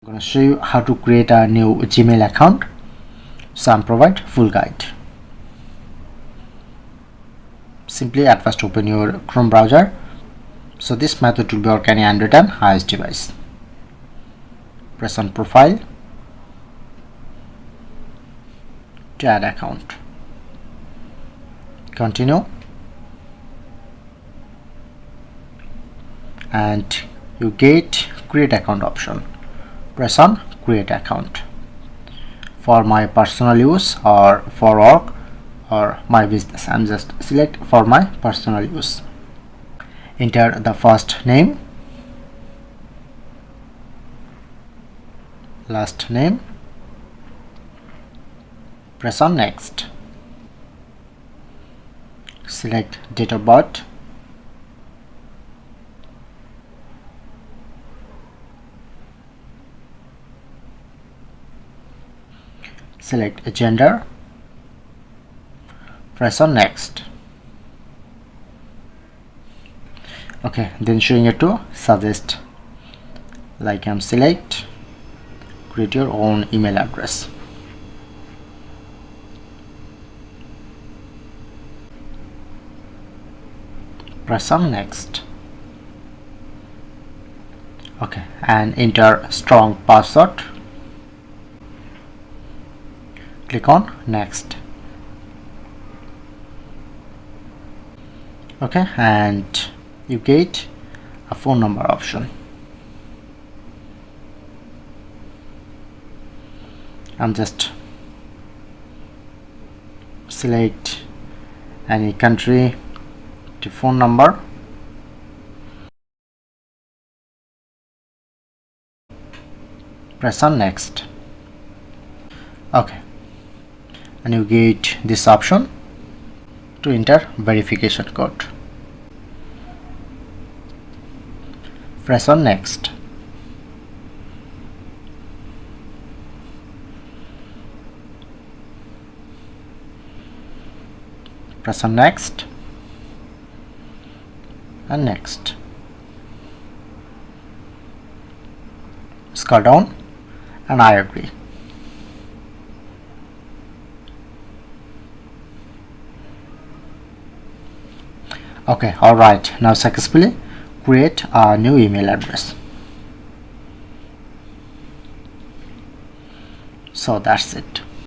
I'm going to show you how to create a new Gmail account. So I'm provide full guide. Simply at first open your Chrome browser. So this method will be work any Android and iOS device. Press on profile to add account. Continue and you get create account option. Press on create account. For my personal use or for work or my business, I'm just select for my personal use. Enter the first name, last name, press on next. Select date of birth, select a gender, press on next. Okay, then showing you to suggest, like I'm select create your own email address. Press on next. Okay, and enter strong password. Click on next. Okay, and you get a phone number option. I'm just select any country to phone number. Press on next. Okay, and you get this option to enter verification code. Press on next. Press on next and next. Scroll down and I agree. Okay, alright, now successfully create a new email address. So that's it.